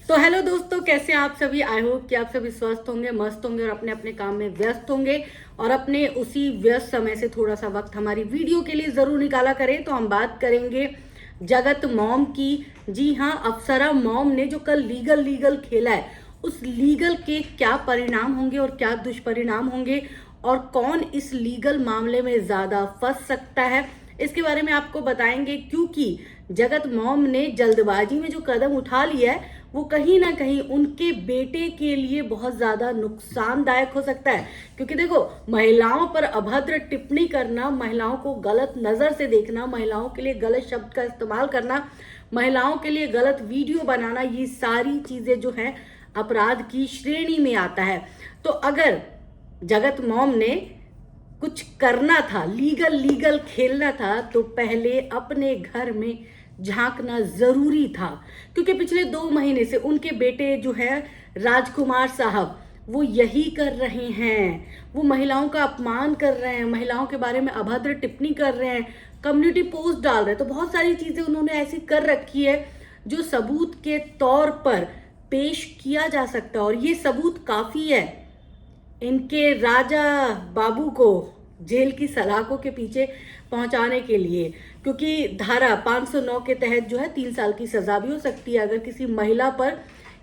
तो हेलो दोस्तों, कैसे हैं आप सभी। आई होप कि आप सभी स्वस्थ होंगे, मस्त होंगे और अपने अपने काम में व्यस्त होंगे और अपने उसी व्यस्त समय से थोड़ा सा वक्त हमारी वीडियो के लिए जरूर निकाला करें। तो हम बात करेंगे जगत मॉम की। जी हाँ, अप्सरा मॉम ने जो कल लीगल खेला है, उस लीगल के क्या परिणाम होंगे और क्या दुष्परिणाम होंगे और कौन इस लीगल मामले में ज्यादा फंस सकता है, इसके बारे में आपको बताएंगे। क्योंकि जगत मॉम ने जल्दबाजी में जो कदम उठा लिया है वो कहीं ना कहीं उनके बेटे के लिए बहुत ज्यादा नुकसानदायक हो सकता है। क्योंकि देखो, महिलाओं पर अभद्र टिप्पणी करना, महिलाओं को गलत नजर से देखना, महिलाओं के लिए गलत शब्द का इस्तेमाल करना, महिलाओं के लिए गलत वीडियो बनाना, ये सारी चीजें जो है अपराध की श्रेणी में आता है। तो अगर जगत मॉम ने कुछ करना था, लीगल खेलना था, तो पहले अपने घर में झांकना जरूरी था। क्योंकि पिछले 2 महीने से उनके बेटे जो है राजकुमार साहब, वो यही कर रहे हैं। वो महिलाओं का अपमान कर रहे हैं, महिलाओं के बारे में अभद्र टिप्पणी कर रहे हैं, कम्युनिटी पोस्ट डाल रहे हैं। तो बहुत सारी चीजें उन्होंने ऐसी कर रखी है जो सबूत के तौर पर पेश किया जा सकता है। और ये सबूत काफी है इनके राजा बाबू को जेल की सलाखों के पीछे पहुंचाने के लिए। क्योंकि धारा 509 के तहत जो है 3 साल की सजा भी हो सकती है अगर किसी महिला पर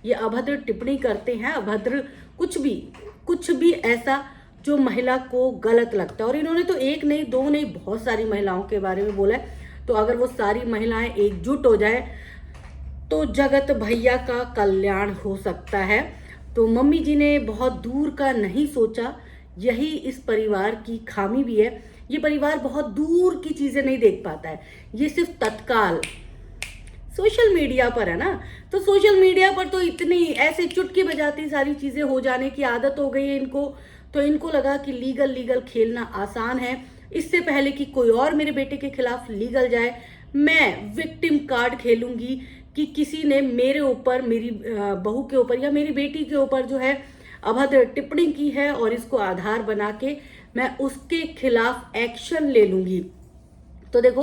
ये अभद्र टिप्पणी करते हैं, अभद्र कुछ भी ऐसा जो महिला को गलत लगता है। और इन्होंने तो 1 नहीं 2 नहीं, बहुत सारी महिलाओं के बारे में बोला है। तो अगर वो सारी महिलाएं एकजुट हो जाए तो जगत भैया का कल्याण हो सकता है। तो मम्मी जी ने बहुत दूर का नहीं सोचा, यही इस परिवार की खामी भी है। ये परिवार बहुत दूर की चीजें नहीं देख पाता है, ये सिर्फ तत्काल सोशल मीडिया पर है ना। तो सोशल मीडिया पर तो इतनी ऐसे चुटकी बजाती सारी चीजें हो जाने की आदत हो गई है इनको। तो इनको लगा कि लीगल खेलना आसान है। इससे पहले कि कोई और मेरे बेटे के खिलाफ लीगल जाए, मैं विक्टिम कार्ड खेलूंगी कि किसी ने मेरे ऊपर, मेरी बहू के ऊपर या मेरी बेटी के ऊपर जो है अभद्र टिप्पणी की है और इसको आधार बना के मैं उसके खिलाफ एक्शन ले लूंगी। तो देखो,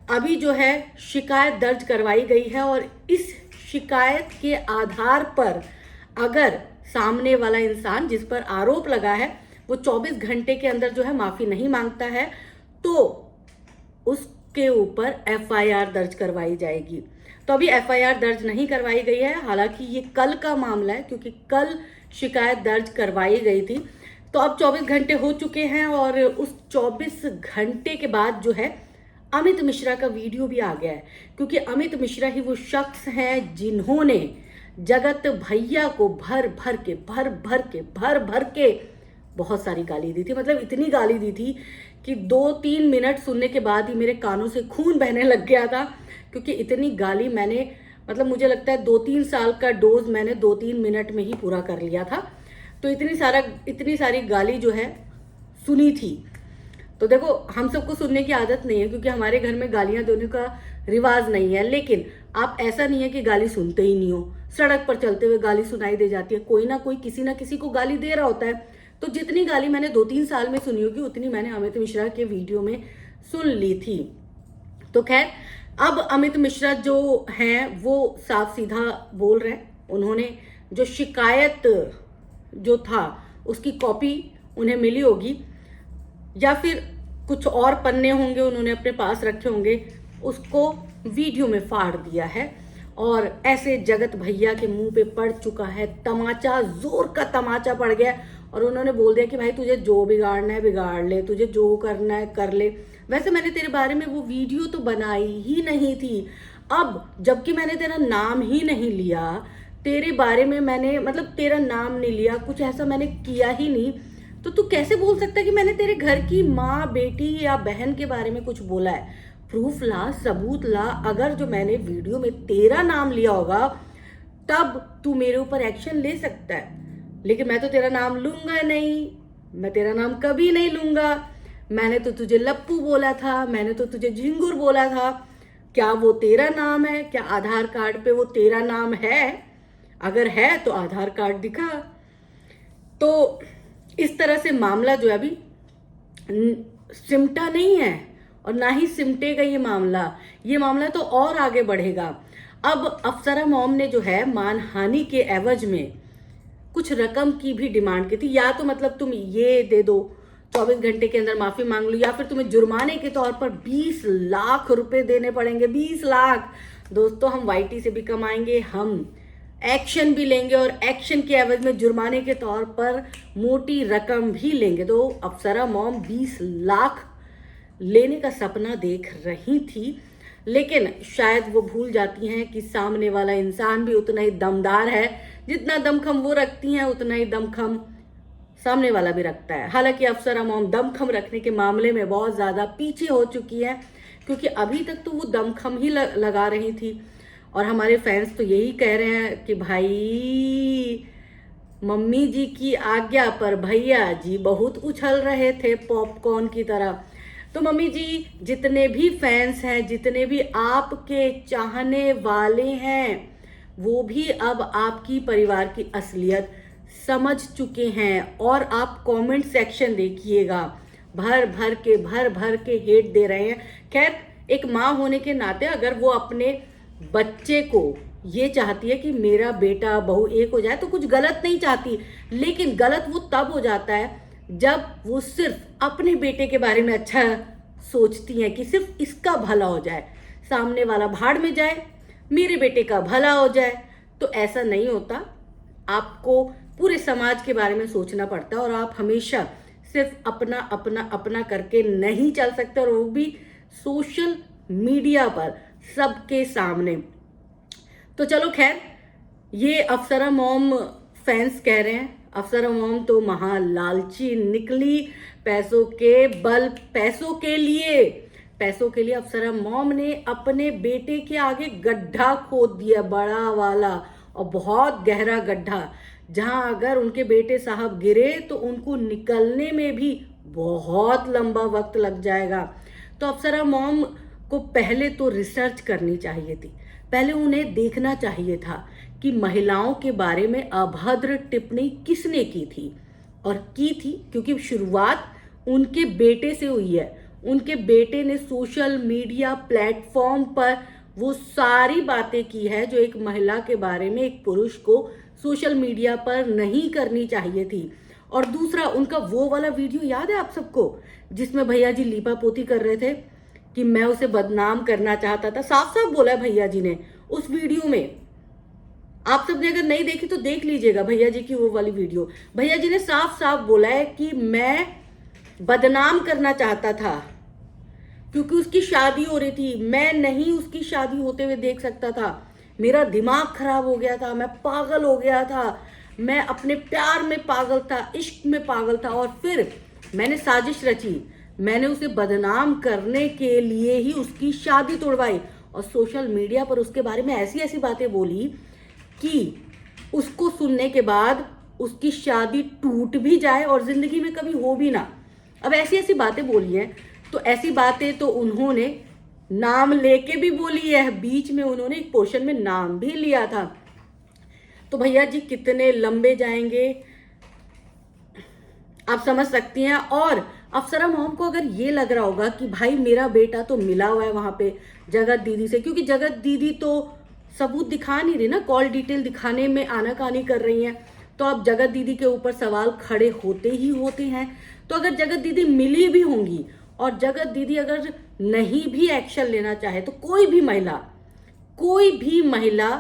अभी जो है शिकायत दर्ज करवाई गई है और इस शिकायत के आधार पर अगर सामने वाला इंसान जिस पर आरोप लगा है वो 24 घंटे के अंदर जो है माफी नहीं मांगता है, तो उसके ऊपर एफआईआर दर्ज करवाई जाएगी। तो अभी एफआईआर दर्ज नहीं करवाई गई है, हालांकि ये कल का मामला है क्योंकि कल शिकायत दर्ज करवाई गई थी। तो अब 24 घंटे हो चुके हैं और उस 24 घंटे के बाद जो है अमित मिश्रा का वीडियो भी आ गया है। क्योंकि अमित मिश्रा ही वो शख्स हैं जिन्होंने जगत भैया को भर भर के बहुत सारी गाली दी थी। मतलब इतनी गाली दी थी कि 2-3 मिनट सुनने के बाद ही मेरे कानों से खून बहने लग गया था। क्योंकि इतनी गाली मैंने, मतलब मुझे लगता है 2-3 साल का डोज मैंने 2-3 मिनट में ही पूरा कर लिया था। तो इतनी सारी गाली जो है सुनी थी। तो देखो, हम सबको सुनने की आदत नहीं है क्योंकि हमारे घर में गालियां देने का रिवाज नहीं है। लेकिन आप ऐसा नहीं है कि गाली सुनते ही नहीं हो, सड़क पर चलते हुए गाली सुनाई दे जाती है, कोई ना कोई किसी ना किसी को गाली दे रहा होता है। तो जितनी गाली मैंने 2-3 साल में सुनी होगी उतनी मैंने अमित मिश्रा के वीडियो में सुन ली थी। तो खैर, अब अमित मिश्रा जो हैं वो साफ सीधा बोल रहे हैं। उन्होंने जो शिकायत जो था उसकी कॉपी उन्हें मिली होगी या फिर कुछ और पन्ने होंगे उन्होंने अपने पास रखे होंगे, उसको वीडियो में फाड़ दिया है। और ऐसे जगत भैया के मुंह पे पड़ चुका है तमाचा, जोर का तमाचा पड़ गया। और उन्होंने बोल दिया कि भाई तुझे जो बिगाड़ना है बिगाड़ ले, तुझे जो करना है कर ले। वैसे मैंने तेरे बारे में वो वीडियो तो बनाई ही नहीं थी। अब जबकि मैंने तेरा नाम ही नहीं लिया, तेरे बारे में मैंने, मतलब तेरा नाम नहीं लिया, कुछ ऐसा मैंने किया ही नहीं, तो तू कैसे बोल सकता है कि मैंने तेरे घर की माँ, बेटी या बहन के बारे में कुछ बोला है। प्रूफ ला, सबूत ला। अगर जो मैंने वीडियो में तेरा नाम लिया होगा तब तू मेरे ऊपर एक्शन ले सकता है। लेकिन मैं तो तेरा नाम लूंगा नहीं, मैं तेरा नाम कभी नहीं लूंगा। मैंने तो तुझे लप्पू बोला था, मैंने तो तुझे झिंगुर बोला था। क्या वो तेरा नाम है? क्या आधार कार्ड पे वो तेरा नाम है? अगर है तो आधार कार्ड दिखा। तो इस तरह से मामला जो है अभी सिमटा नहीं है और ना ही सिमटेगा ये मामला तो और आगे बढ़ेगा। अब अप्सरा मॉम ने जो है मानहानि के एवज में कुछ रकम की भी डिमांड की थी, या तो मतलब तुम ये दे दो 24 घंटे के अंदर माफी मांग लो, या फिर तुम्हें जुर्माने के तौर पर 20 लाख रुपए देने पड़ेंगे। 20 लाख दोस्तों, हम वाईटी से भी कमाएंगे, हम एक्शन भी लेंगे और एक्शन के एवज में जुर्माने के तौर पर मोटी रकम भी लेंगे। तो अप्सरा मॉम 20 लाख लेने का सपना देख रही थी, लेकिन शायद वो भूल जाती हैं कि सामने वाला इंसान भी उतना ही दमदार है। जितना दमखम वो रखती हैं उतना ही दमखम सामने वाला भी रखता है। हालांकि अप्सरा मॉम दमखम रखने के मामले में बहुत ज़्यादा पीछे हो चुकी है, क्योंकि अभी तक तो वो दमखम ही लगा रही थी। और हमारे फैंस तो यही कह रहे हैं कि भाई मम्मी जी की आज्ञा पर भैया जी बहुत उछल रहे थे पॉपकॉर्न की तरह। तो मम्मी जी, जितने भी फैंस हैं, जितने भी आपके चाहने वाले हैं, वो भी अब आपकी परिवार की असलियत समझ चुके हैं। और आप कमेंट सेक्शन देखिएगा, भर भर के हेट दे रहे हैं। खैर, एक माँ होने के नाते अगर वो अपने बच्चे को ये चाहती है कि मेरा बेटा बहू एक हो जाए, तो कुछ गलत नहीं चाहती, लेकिन गलत वो तब हो जाता है जब वो सिर्फ अपने बेटे के बारे में अच्छा सोचती हैं कि सिर्फ इसका भला हो जाए, सामने वाला भाड़ में जाए, मेरे बेटे का भला हो जाए। तो ऐसा नहीं होता, आपको पूरे समाज के बारे में सोचना पड़ता है, और आप हमेशा सिर्फ अपना अपना अपना करके नहीं चल सकते, और वो भी सोशल मीडिया पर सबके सामने। तो चलो खैर, ये अप्सरा मॉम फैंस कह रहे हैं अप्सरा मॉम तो महा लालची निकली, पैसों के बल, पैसों के लिए अप्सरा मॉम ने अपने बेटे के आगे गड्ढा खोद दिया, बड़ा वाला और बहुत गहरा गड्ढा, जहां अगर उनके बेटे साहब गिरे तो उनको निकलने में भी बहुत लंबा वक्त लग जाएगा। तो अप्सरा मॉम को पहले तो रिसर्च करनी चाहिए थी, पहले उन्हें देखना चाहिए था कि महिलाओं के बारे में अभद्र टिप्पणी किसने की थी, और की थी क्योंकि शुरुआत उनके बेटे से हुई है। उनके बेटे ने सोशल मीडिया प्लेटफॉर्म पर वो सारी बातें की है जो एक महिला के बारे में एक पुरुष को सोशल मीडिया पर नहीं करनी चाहिए थी। और दूसरा, उनका वो वाला वीडियो याद है आप सबको, जिसमें भैया जी लीपा पोती कर रहे थे कि मैं उसे बदनाम करना चाहता था। साफ साफ बोला है भैया जी ने उस वीडियो में, आप सबने अगर नहीं देखी तो देख लीजिएगा भैया जी की वो वाली वीडियो। भैया जी ने साफ साफ बोला है कि मैं बदनाम करना चाहता था क्योंकि उसकी शादी हो रही थी, मैं नहीं उसकी शादी होते हुए देख सकता था, मेरा दिमाग खराब हो गया था, मैं पागल हो गया था, मैं अपने प्यार में पागल था, इश्क में पागल था, और फिर मैंने साजिश रची, मैंने उसे बदनाम करने के लिए ही उसकी शादी तोड़वाई, और सोशल मीडिया पर उसके बारे में ऐसी ऐसी बातें बोली कि उसको सुनने के बाद उसकी शादी टूट भी जाए और जिंदगी में कभी हो भी ना। अब ऐसी ऐसी बातें बोली हैं, तो ऐसी बातें तो उन्होंने नाम लेके भी बोली है, बीच में उन्होंने एक पोर्शन में नाम भी लिया था। तो भैया जी कितने लंबे जाएंगे आप समझ सकती हैं। और अप्सरा मॉम को अगर ये लग रहा होगा कि भाई मेरा बेटा तो मिला हुआ है वहां पे जगत दीदी से, क्योंकि जगत दीदी तो सबूत दिखा नहीं रही ना, कॉल डिटेल दिखाने में आनाकानी कर रही हैं, तो अब जगत दीदी के ऊपर सवाल खड़े होते ही होते हैं। तो अगर जगत दीदी मिली भी होंगी और जगत दीदी अगर नहीं भी एक्शन लेना चाहे, तो कोई भी महिला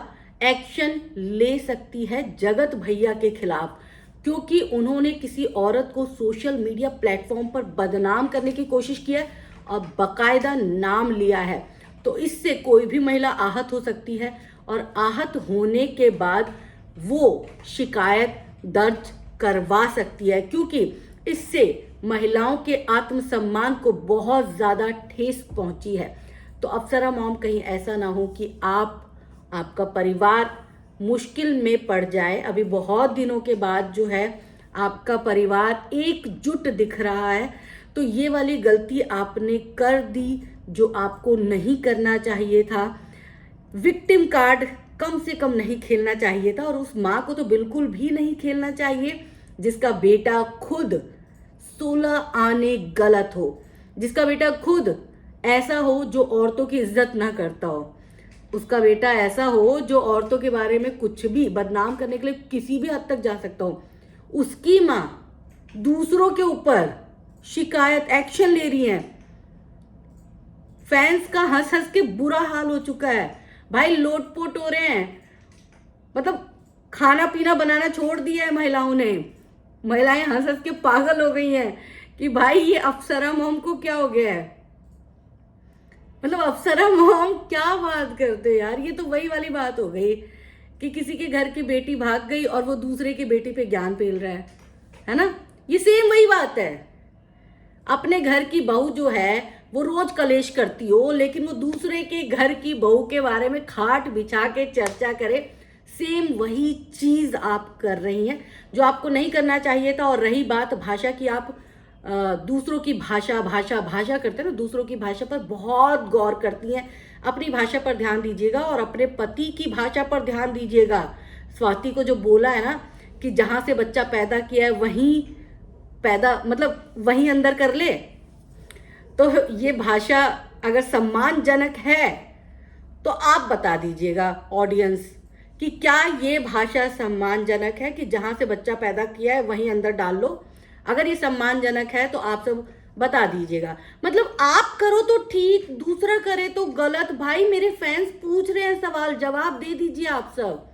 एक्शन ले सकती है जगत भैया के खिलाफ, क्योंकि उन्होंने किसी औरत को सोशल मीडिया प्लेटफॉर्म पर बदनाम करने की कोशिश की है और बकायदा नाम लिया है। तो इससे कोई भी महिला आहत हो सकती है, और आहत होने के बाद वो शिकायत दर्ज करवा सकती है, क्योंकि इससे महिलाओं के आत्मसम्मान को बहुत ज़्यादा ठेस पहुंची है। तो अप्सरा मॉम, कहीं ऐसा ना हो कि आपका परिवार मुश्किल में पड़ जाए। अभी बहुत दिनों के बाद जो है आपका परिवार एकजुट दिख रहा है, तो ये वाली गलती आपने कर दी जो आपको नहीं करना चाहिए था। विक्टिम कार्ड कम से कम नहीं खेलना चाहिए था, और उस माँ को तो बिल्कुल भी नहीं खेलना चाहिए जिसका बेटा खुद 16 आने गलत हो, जिसका बेटा खुद ऐसा हो जो औरतों की इज्जत ना करता हो। उसका बेटा ऐसा हो जो औरतों के बारे में कुछ भी बदनाम करने के लिए किसी भी हद तक जा सकता हो, उसकी माँ दूसरों के ऊपर शिकायत एक्शन ले रही है। फैंस का हंस हंस के बुरा हाल हो चुका है भाई, लोटपोट हो रहे हैं। मतलब खाना पीना बनाना छोड़ दिया है महिलाओं ने। महिलाएं हंस हंस के पागल हो गई हैं कि भाई ये अप्सरा मॉम को क्या हो गया है। मतलब अप्सरा मॉम क्या बात करते यार, ये तो वही वाली बात हो गई कि किसी के घर की बेटी भाग गई और वो दूसरे की बेटी पे ज्ञान पेल रहा है ना। ये सेम वही बात है। अपने घर की बहू जो है वो रोज कलेश करती हो, लेकिन वो दूसरे के घर की बहू के बारे में खाट बिछा के चर्चा करे। सेम वही चीज आप कर रही हैं जो आपको नहीं करना चाहिए था। और रही बात भाषा की, आप दूसरों की भाषा भाषा भाषा करते हैं ना, दूसरों की भाषा पर बहुत गौर करती हैं। अपनी भाषा पर ध्यान दीजिएगा और अपने पति की भाषा पर ध्यान दीजिएगा। स्वाति को जो बोला है ना कि जहां से बच्चा पैदा किया है वहीं पैदा, मतलब वहीं अंदर कर ले, तो ये भाषा अगर सम्मानजनक है तो आप बता दीजिएगा ऑडियंस कि क्या ये भाषा सम्मानजनक है कि जहां से बच्चा पैदा किया है वहीं अंदर डाल लो। अगर ये सम्मानजनक है तो आप सब बता दीजिएगा। मतलब आप करो तो ठीक, दूसरा करे तो गलत। भाई मेरे फैंस पूछ रहे हैं सवाल, जवाब दे दीजिए आप सब।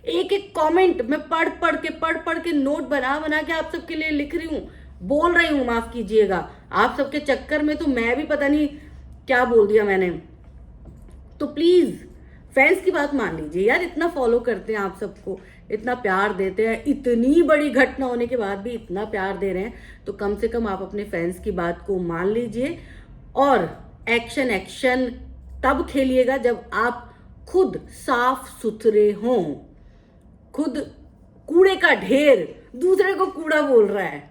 एक एक कमेंट मैं पढ़ पढ़ के नोट बना बना के आप सबके लिए लिख रही हूँ, बोल रही हूँ, माफ कीजिएगा। आप सबके चक्कर में तो मैं भी पता नहीं क्या बोल दिया मैंने। तो प्लीज फैंस की बात मान लीजिए यार, इतना फॉलो करते हैं आप सबको, इतना प्यार देते हैं, इतनी बड़ी घटना होने के बाद भी इतना प्यार दे रहे हैं, तो कम से कम आप अपने फैंस की बात को मान लीजिए। और एक्शन तब खेलिएगा जब आप खुद साफ सुथरे हों। खुद कूड़े का ढेर दूसरे को कूड़ा बोल रहा है,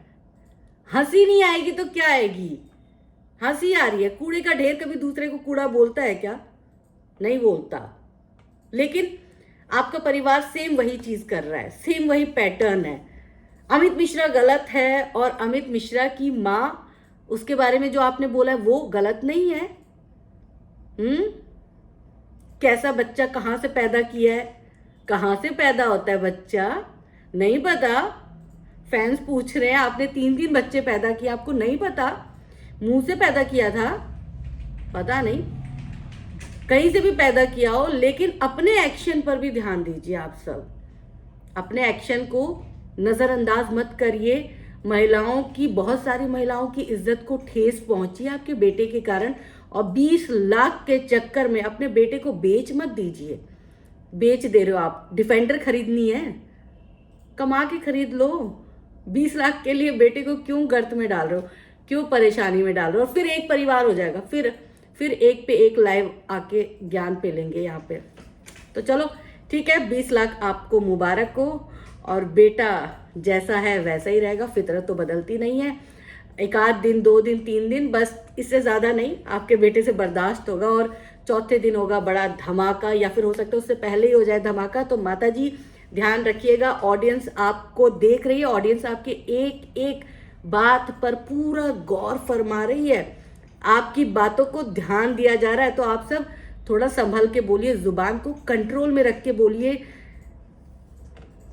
हंसी नहीं आएगी तो क्या आएगी। हंसी आ रही है, कूड़े का ढेर कभी दूसरे को कूड़ा बोलता है क्या? नहीं बोलता। लेकिन आपका परिवार सेम वही चीज कर रहा है, सेम वही पैटर्न है। अमित मिश्रा गलत है और अमित मिश्रा की मां, उसके बारे में जो आपने बोला है वो गलत नहीं है। कैसा बच्चा कहां से पैदा किया है, कहां से पैदा होता है बच्चा, नहीं पता। फैंस पूछ रहे हैं आपने 3 बच्चे पैदा किए, आपको नहीं पता? मुंह से पैदा किया था, पता नहीं, कहीं से भी पैदा किया हो। लेकिन अपने एक्शन पर भी ध्यान दीजिए आप सब। अपने एक्शन को नजरअंदाज मत करिए। महिलाओं की, बहुत सारी महिलाओं की इज्जत को ठेस पहुंची है आपके बेटे के कारण। और 20 लाख के चक्कर में अपने बेटे को बेच मत दीजिए। बेच दे रहे हो आप, डिफेंडर खरीदनी है, कमा के खरीद लो। 20 लाख के लिए बेटे को क्यों गर्त में डाल रहे हो, क्यों परेशानी में डाल रहे हो? फिर एक परिवार हो जाएगा, फिर एक पे एक लाइव आके ज्ञान पे लेंगे यहाँ पे। तो चलो ठीक है, 20 लाख आपको मुबारक हो। और बेटा जैसा है वैसा ही रहेगा, फितरत तो बदलती नहीं है। 1 आध दिन, 2 दिन, 3 दिन, बस इससे ज्यादा नहीं आपके बेटे से बर्दाश्त होगा। और चौथे दिन होगा बड़ा धमाका, या फिर हो सकता है उससे पहले ही हो जाए धमाका। तो माता जी ध्यान रखिएगा। ऑडियंस आपको देख रही है, ऑडियंस आपके एक एक बात पर पूरा गौर फरमा रही है, आपकी बातों को ध्यान दिया जा रहा है। तो आप सब थोड़ा संभल के बोलिए, जुबान को कंट्रोल में रख के बोलिए।